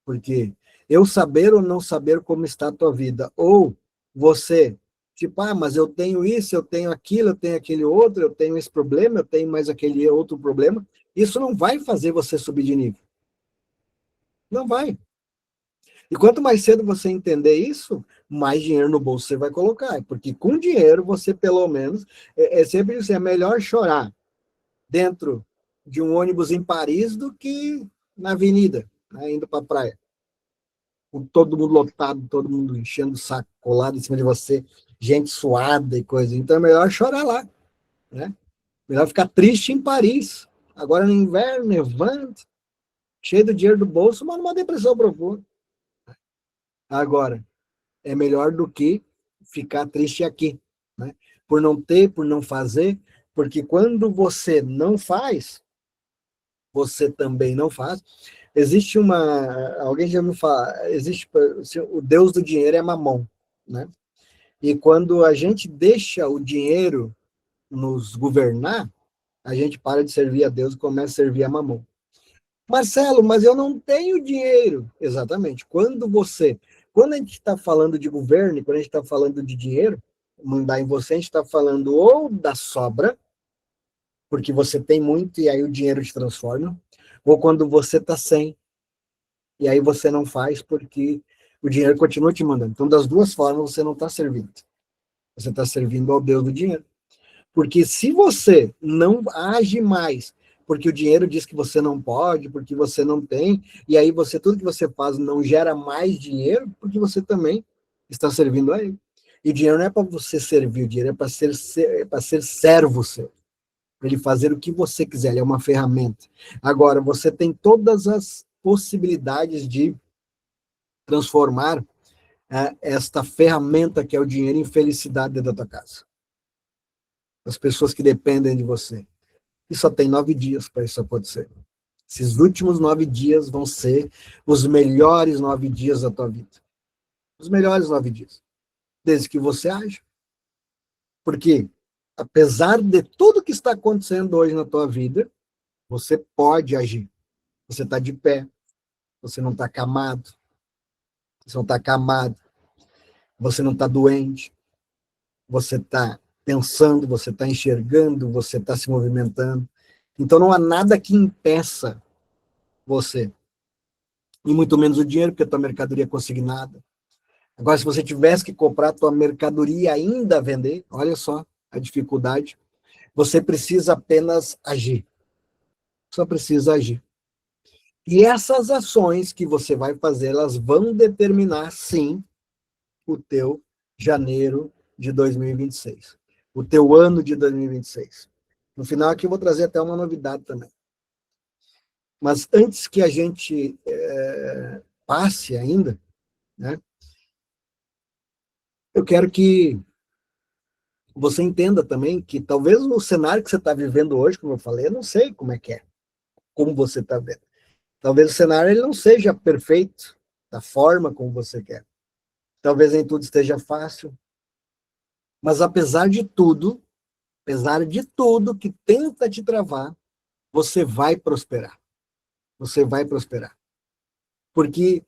Porque eu saber ou não saber como está a tua vida, ou você, tipo, mas eu tenho isso, eu tenho aquilo, eu tenho aquele outro, eu tenho esse problema, eu tenho mais aquele outro problema, isso não vai fazer você subir de nível. Não vai. E quanto mais cedo você entender isso, mais dinheiro no bolso você vai colocar. Porque com dinheiro você, pelo menos, sempre isso, é melhor chorar dentro de um ônibus em Paris do que na avenida, né, indo para a praia. Com todo mundo lotado, todo mundo enchendo o saco, colado em cima de você, gente suada e coisa. Então é melhor chorar lá, né? Melhor ficar triste em Paris. Agora no inverno, nevando, cheio do dinheiro do bolso, mas numa depressão profunda. Agora, é melhor do que ficar triste aqui, né? Por não ter, por não fazer, porque quando você não faz, você também não faz. Existe alguém já me fala, existe o Deus do dinheiro é Mamon, né? E quando a gente deixa o dinheiro nos governar, a gente para de servir a Deus e começa a servir a Mamon. Marcelo, mas eu não tenho dinheiro. Exatamente. Quando a gente está falando de governo, quando a gente está falando de dinheiro, mandar em você, a gente está falando ou da sobra, porque você tem muito e aí o dinheiro te transforma, ou quando você está sem, e aí você não faz porque o dinheiro continua te mandando. Então, das duas formas, você não está servindo. Você está servindo ao Deus do dinheiro. Porque se você não age mais, porque o dinheiro diz que você não pode, porque você não tem, e aí tudo que você faz não gera mais dinheiro, porque você também está servindo a ele. E o dinheiro não é para você servir, o dinheiro é para ser servo seu, para ele fazer o que você quiser, ele é uma ferramenta. Agora, você tem todas as possibilidades de transformar esta ferramenta que é o dinheiro em felicidade dentro da tua casa. As pessoas que dependem de você. E só tem 9 dias para isso acontecer. Esses últimos 9 dias vão ser os melhores 9 dias da tua vida. Os melhores 9 dias. Desde que você age. Porque, apesar de tudo que está acontecendo hoje na tua vida, você pode agir. Você está de pé. Você não está acamado. Você não está acamado. Você não está doente. Você está pensando, você está enxergando, você está se movimentando. Então não há nada que impeça você. E muito menos o dinheiro, porque a tua mercadoria é consignada. Agora, se você tivesse que comprar a tua mercadoria e ainda vender, olha só a dificuldade, você precisa apenas agir. Só precisa agir. E essas ações que você vai fazer, elas vão determinar, sim, o teu janeiro de 2026. O teu ano de 2026. No final aqui eu vou trazer até uma novidade também. Mas antes que a gente passe ainda, né, eu quero que você entenda também que talvez o cenário que você está vivendo hoje, como eu falei, eu não sei como é, como você está vendo. Talvez o cenário ele não seja perfeito da forma como você quer. Talvez nem tudo esteja fácil. Mas apesar de tudo que tenta te travar, você vai prosperar. Você vai prosperar. Porque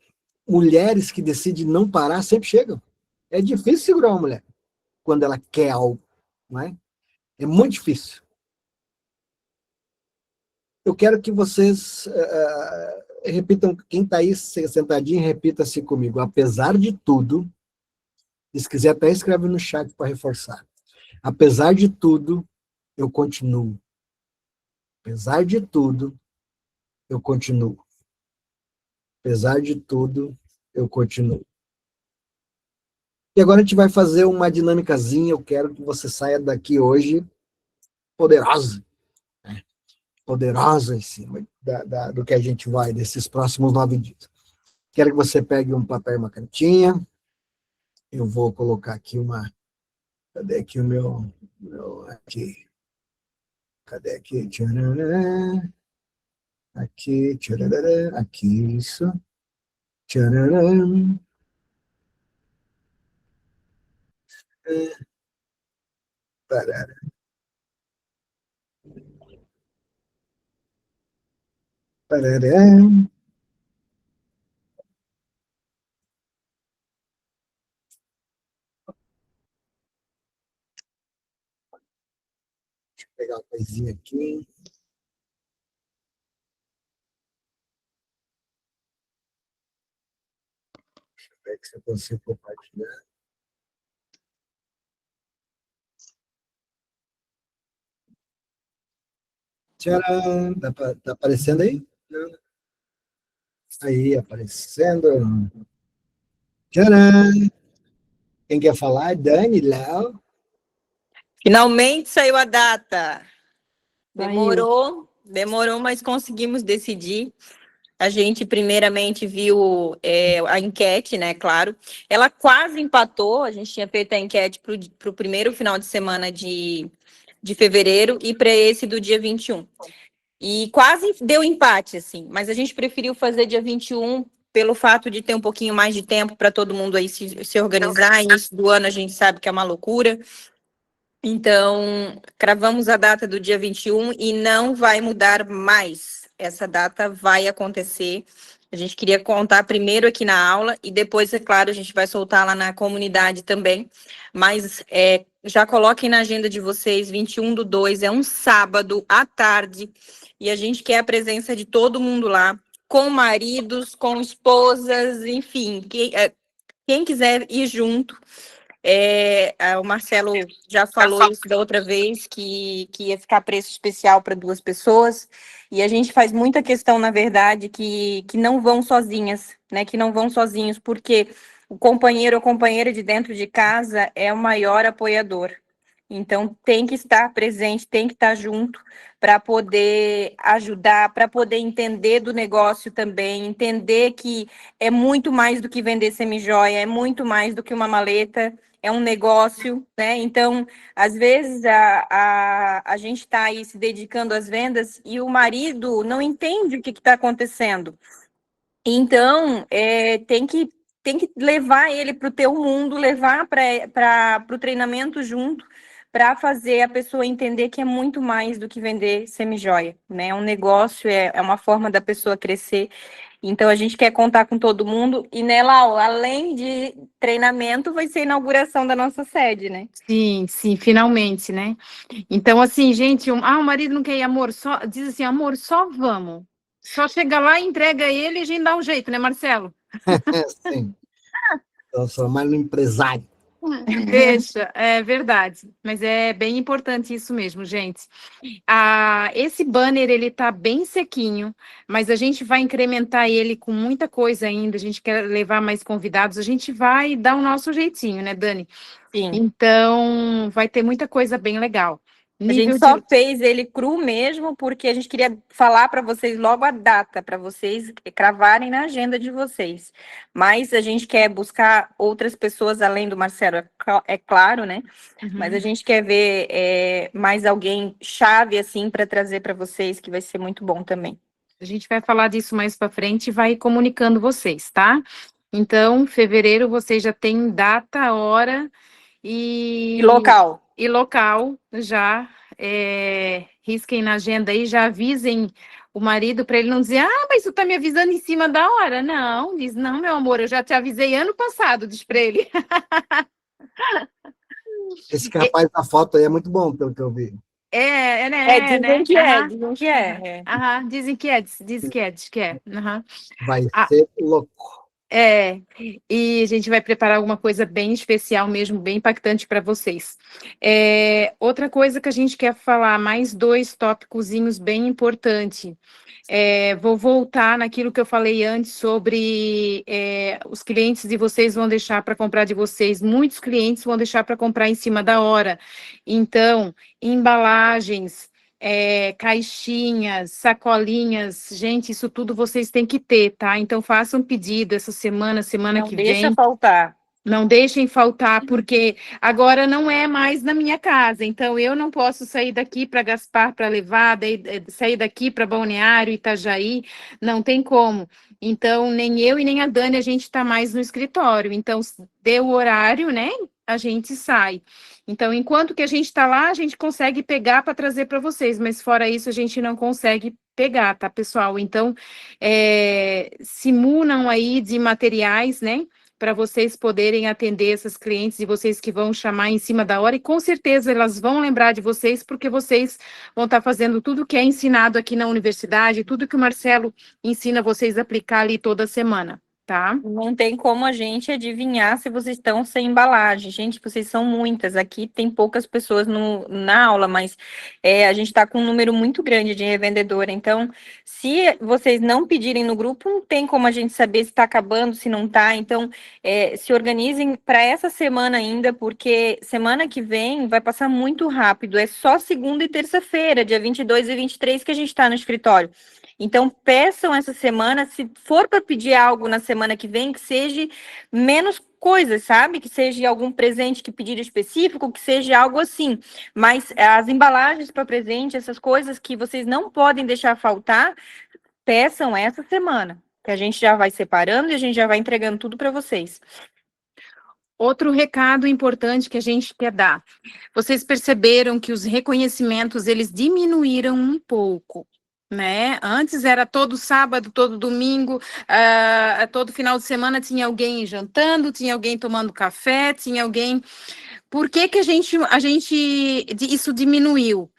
mulheres que decidem não parar sempre chegam. É difícil segurar uma mulher quando ela quer algo, não é? É muito difícil. Eu quero que vocês repitam, quem está aí sentadinho, repita-se comigo. Apesar de tudo, se quiser até escreve no chat para reforçar. Apesar de tudo, eu continuo. Apesar de tudo, eu continuo. Apesar de tudo, eu continuo. E agora a gente vai fazer uma dinâmicazinha. Eu quero que você saia daqui hoje poderosa, né? Poderosa em cima do que a gente vai desses próximos 9 dias. Quero que você pegue um papel e uma canetinha. Eu vou colocar aqui uma. Cadê aqui o meu aqui? Cadê aqui? Tcharará. Aqui, tcharará. Aqui, isso. Tcharará. Parará. Parará. Deixa eu pegar uma coisinha aqui. Deixa eu ver se eu consigo compartilhar. Tcharam! Tá aparecendo aí? Aí, aparecendo. Tcharam! Quem quer falar? Dani, Léo. Finalmente saiu a data. Demorou, mas conseguimos decidir. A gente primeiramente viu a enquete, né? Claro. Ela quase empatou. A gente tinha feito a enquete para o primeiro final de semana de fevereiro e para esse do dia 21. E quase deu empate, assim. Mas a gente preferiu fazer dia 21 pelo fato de ter um pouquinho mais de tempo para todo mundo aí se organizar. Início do ano a gente sabe que é uma loucura. Então, cravamos a data do dia 21 e não vai mudar mais. Essa data vai acontecer. A gente queria contar primeiro aqui na aula e depois, é claro, a gente vai soltar lá na comunidade também. Mas já coloquem na agenda de vocês, 21/2, é um sábado à tarde e a gente quer a presença de todo mundo lá, com maridos, com esposas, enfim, quem quiser ir junto. O Marcelo já falou isso da outra vez, que ia ficar preço especial para 2 pessoas, e a gente faz muita questão, na verdade, que não vão sozinhas, né? Que não vão sozinhos, porque o companheiro ou companheira de dentro de casa é o maior apoiador. Então, tem que estar presente, tem que estar junto para poder ajudar, para poder entender do negócio também, entender que é muito mais do que vender semijoia, é muito mais do que uma maleta, é um negócio, né? Então, às vezes, a gente está aí se dedicando às vendas e o marido não entende o que está acontecendo. Então, tem que levar ele para o teu mundo, levar para o treinamento junto, para fazer a pessoa entender que é muito mais do que vender semijoia, né? É um negócio, é uma forma da pessoa crescer. Então, a gente quer contar com todo mundo. E nela, além de treinamento, vai ser a inauguração da nossa sede, né? Sim, sim, finalmente, né? Então, assim, gente, o marido não quer ir, amor, diz assim, amor, só vamos. Só chega lá, entrega ele e a gente dá um jeito, né, Marcelo? Sim. Transformar no empresário. Deixa, é verdade, mas é bem importante isso mesmo, gente. Esse banner, ele tá bem sequinho, mas a gente vai incrementar ele com muita coisa ainda, a gente quer levar mais convidados, a gente vai dar o nosso jeitinho, né, Dani? Sim. Então, vai ter muita coisa bem legal. A gente só fez ele cru mesmo, porque a gente queria falar para vocês logo a data, para vocês cravarem na agenda de vocês. Mas a gente quer buscar outras pessoas além do Marcelo, é claro, né? Uhum. Mas a gente quer ver mais alguém chave, assim, para trazer para vocês, que vai ser muito bom também. A gente vai falar disso mais para frente e vai comunicando vocês, tá? Então, fevereiro, vocês já tem data, hora E local. E local, já risquem na agenda aí, já avisem o marido para ele não dizer, mas tu tá me avisando em cima da hora. Não, diz, não, meu amor, eu já te avisei ano passado, diz para ele. Esse rapaz da foto aí é muito bom, pelo que eu vi. Dizem né? que dizem que é. Dizem que é, diz que é. Vai ser louco. E a gente vai preparar alguma coisa bem especial mesmo, bem impactante para vocês. Outra coisa que a gente quer falar, mais 2 tópicozinhos bem importantes. Vou voltar naquilo que eu falei antes sobre os clientes de vocês vão deixar para comprar de vocês. Muitos clientes vão deixar para comprar em cima da hora. Então, embalagens, caixinhas, sacolinhas, gente, isso tudo vocês têm que ter, tá? Então, façam pedido essa semana Não que deixa vem. faltar. Não deixem faltar, porque agora não é mais na minha casa, então eu não posso sair daqui para Gaspar para levar, sair daqui para Balneário, Itajaí, não tem como. Então, nem eu e nem a Dani, a gente está mais no escritório. Então, deu o horário, né? A gente sai. Então, enquanto que a gente está lá, a gente consegue pegar para trazer para vocês, mas fora isso, a gente não consegue pegar, tá, pessoal? Então, se munam aí de materiais, né? Para vocês poderem atender essas clientes e vocês que vão chamar em cima da hora, e com certeza elas vão lembrar de vocês, porque vocês vão estar fazendo tudo que é ensinado aqui na universidade, tudo que o Marcelo ensina vocês a aplicar ali toda semana, tá? Não tem como a gente adivinhar se vocês estão sem embalagem. Gente, vocês são muitas. Aqui tem poucas pessoas na aula, mas a gente está com um número muito grande de revendedora. Então, se vocês não pedirem no grupo, não tem como a gente saber se está acabando, se não está. Então, se organizem para essa semana ainda, porque semana que vem vai passar muito rápido. É só segunda e terça-feira, dia 22 e 23, que a gente está no escritório. Então, peçam essa semana, se for para pedir algo na semana que vem, que seja menos coisas, sabe? Que seja algum presente que pedir específico, que seja algo assim. Mas as embalagens para presente, essas coisas que vocês não podem deixar faltar, peçam essa semana, que a gente já vai separando e a gente já vai entregando tudo para vocês. Outro recado importante que a gente quer dar. Vocês perceberam que os reconhecimentos, eles diminuíram um pouco, né? Antes era todo sábado, todo domingo, todo final de semana tinha alguém jantando, tinha alguém tomando café, tinha alguém... Por que que isso diminuiu?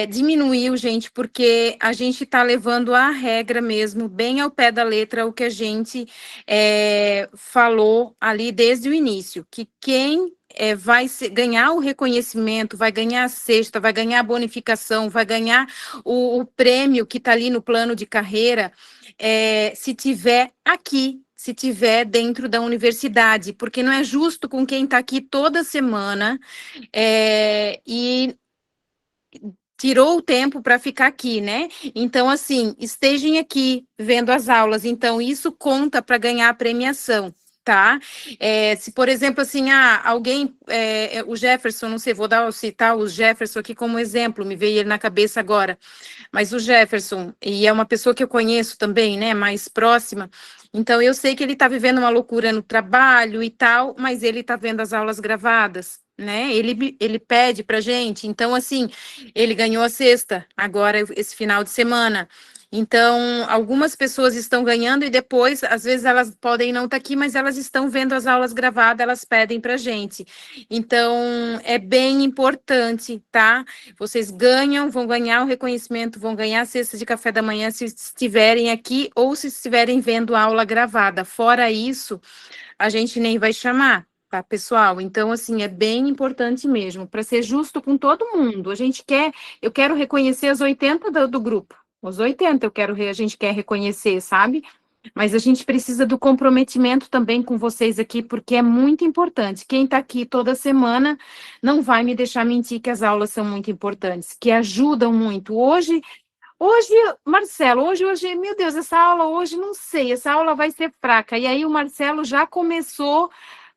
Diminuiu, gente, porque a gente está levando a regra mesmo, bem ao pé da letra, o que a gente falou ali desde o início, que quem vai ganhar o reconhecimento, vai ganhar a cesta, vai ganhar a bonificação, vai ganhar o prêmio que está ali no plano de carreira, se tiver aqui, se tiver dentro da universidade, porque não é justo com quem está aqui toda semana e tirou o tempo para ficar aqui, né? Então, assim, estejam aqui vendo as aulas, então isso conta para ganhar a premiação. Tá? Se, por exemplo, assim, alguém, o Jefferson, não sei, citar o Jefferson aqui como exemplo, me veio ele na cabeça agora, mas o Jefferson, e é uma pessoa que eu conheço também, né, mais próxima, então eu sei que ele está vivendo uma loucura no trabalho e tal, mas ele está vendo as aulas gravadas, né, ele pede para gente, então, assim, ele ganhou a sexta, agora, esse final de semana. Então, algumas pessoas estão ganhando e depois, às vezes, elas podem não estar aqui, mas elas estão vendo as aulas gravadas, elas pedem para a gente. Então, é bem importante, tá? Vocês vão ganhar o reconhecimento, vão ganhar a cesta de café da manhã se estiverem aqui ou se estiverem vendo a aula gravada. Fora isso, a gente nem vai chamar. Tá, pessoal? Então, assim, é bem importante mesmo, para ser justo com todo mundo. Eu quero reconhecer as 80 do grupo. Os 80 a gente quer reconhecer, sabe? Mas a gente precisa do comprometimento também com vocês aqui, porque é muito importante. Quem está aqui toda semana não vai me deixar mentir que as aulas são muito importantes, que ajudam muito. Hoje, Marcelo, hoje, meu Deus, essa aula hoje, não sei, essa aula vai ser fraca. E aí o Marcelo já começou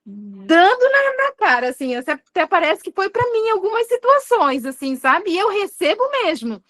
dando na cara, assim, até parece que foi para mim em algumas situações, assim, sabe? E eu recebo mesmo.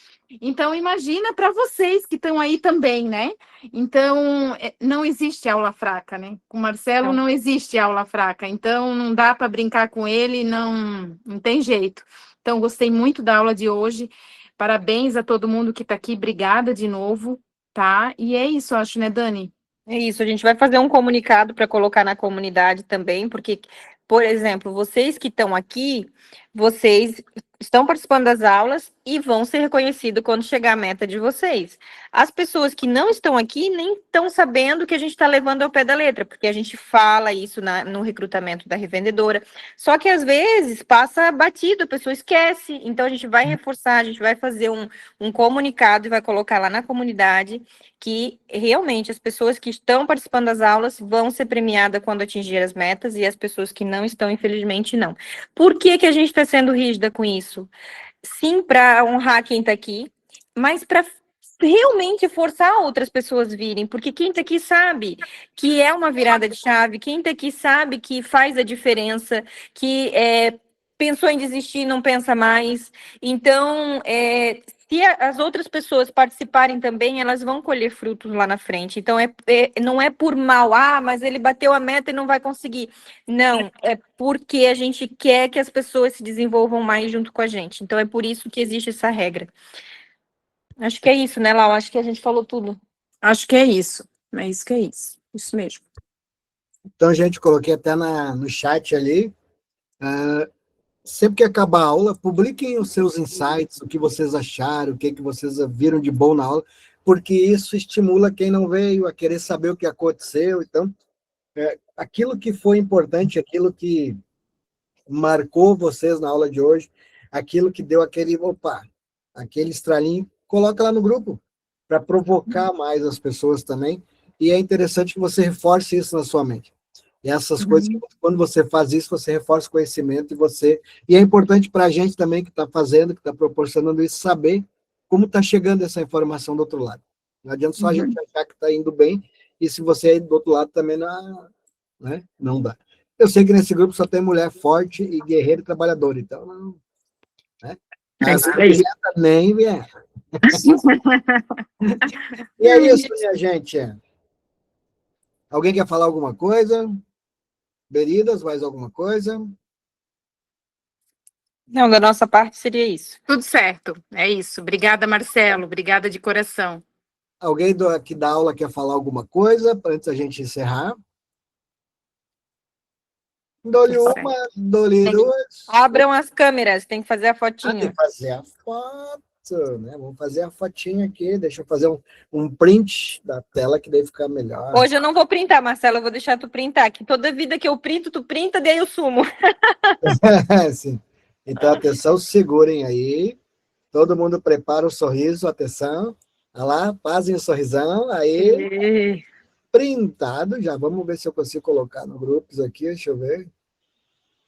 Então, imagina para vocês que estão aí também, né? Então, não existe aula fraca, né? Com o Marcelo não existe aula fraca, então não dá para brincar com ele, não tem jeito. Então, gostei muito da aula de hoje, parabéns a todo mundo que está aqui, obrigada de novo, tá? E é isso, acho, né, Dani? É isso, a gente vai fazer um comunicado para colocar na comunidade também, porque, por exemplo, vocês que estão aqui, vocês estão participando das aulas, e vão ser reconhecidos quando chegar a meta de vocês. As pessoas que não estão aqui nem estão sabendo que a gente está levando ao pé da letra, porque a gente fala isso no recrutamento da revendedora, só que às vezes passa batido, a pessoa esquece, então a gente vai reforçar, a gente vai fazer um comunicado e vai colocar lá na comunidade que realmente as pessoas que estão participando das aulas vão ser premiadas quando atingir as metas e as pessoas que não estão, infelizmente, não. Por que que a gente está sendo rígida com isso? Sim, para honrar quem está aqui, mas para realmente forçar outras pessoas virem, porque quem está aqui sabe que é uma virada de chave, quem está aqui sabe que faz a diferença, que pensou em desistir, não pensa mais. Então, se as outras pessoas participarem também, elas vão colher frutos lá na frente. Então, não é por mal, mas ele bateu a meta e não vai conseguir. Não, é porque a gente quer que as pessoas se desenvolvam mais junto com a gente. Então, é por isso que existe essa regra. Acho que é isso, né, Lau? Acho que a gente falou tudo. Acho que é isso. É isso que é isso. Isso mesmo. Então, gente, coloquei até no chat ali. Sempre que acabar a aula, publiquem os seus insights, o que vocês acharam, o que vocês viram de bom na aula, porque isso estimula quem não veio a querer saber o que aconteceu. Então, aquilo que foi importante, aquilo que marcou vocês na aula de hoje, aquilo que deu aquele estralinho, coloca lá no grupo, para provocar mais as pessoas também, e é interessante que você reforce isso na sua mente. E essas coisas, quando você faz isso, você reforça o conhecimento e é importante para a gente também que está fazendo, que está proporcionando isso, saber como está chegando essa informação do outro lado. Não adianta só a gente achar que está indo bem, e se você aí do outro lado também não dá. Eu sei que nesse grupo só tem mulher forte e guerreira e trabalhadora, então não. Né? Nem vier. E é isso, minha gente. Alguém quer falar alguma coisa? Beridas, mais alguma coisa? Não, da nossa parte seria isso. Tudo certo. É isso. Obrigada, Marcelo. Obrigada de coração. Alguém aqui da aula quer falar alguma coisa antes da gente encerrar? Dou-lhe uma, dou-lhe duas. Abram as câmeras, tem que fazer a fotinha. Tem que fazer a foto, né? Vamos fazer a fotinha aqui. Deixa eu fazer um print da tela que daí fica melhor. Hoje eu não vou printar, Marcelo, eu vou deixar tu printar, que toda vida que eu printo, tu printa, daí eu sumo. Sim. Então, atenção, segurem aí. Todo mundo prepara o sorriso, atenção. Olha lá, fazem o sorrisão. Aí, printado. Já vamos ver se eu consigo colocar no grupos aqui. Deixa eu ver.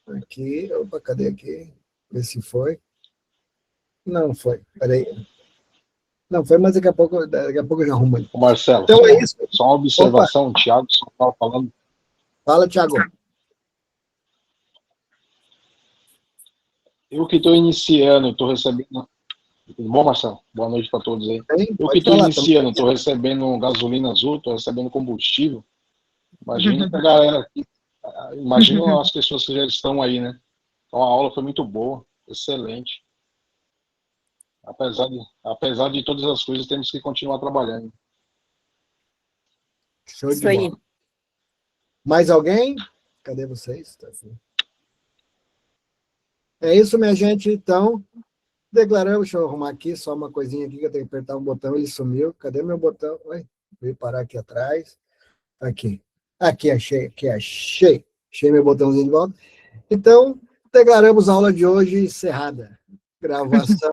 Aqui, opa, cadê aqui? Ver se foi. Não foi, peraí. Não foi, mas daqui a pouco eu já arrumo aí. Marcelo, então é isso. Só uma observação, o Thiago só estava falando. Fala, Thiago. Eu que estou iniciando, estou recebendo. Tudo bom, Marcelo? Boa noite para todos aí. Eu que estou iniciando, estou recebendo gasolina azul, estou recebendo combustível. Imagina a galera aqui. Imagina as pessoas que já estão aí, né? Então a aula foi muito boa, excelente. Apesar de todas as coisas, temos que continuar trabalhando. Show de bola. Mais alguém? Cadê vocês? Tá assim. É isso, minha gente. Então, declaramos. Deixa eu arrumar aqui só uma coisinha aqui que eu tenho que apertar um botão. Ele sumiu. Cadê meu botão? Veio parar aqui atrás. Aqui. Aqui, achei. Achei meu botãozinho de volta. Então, declaramos a aula de hoje encerrada. Gravação.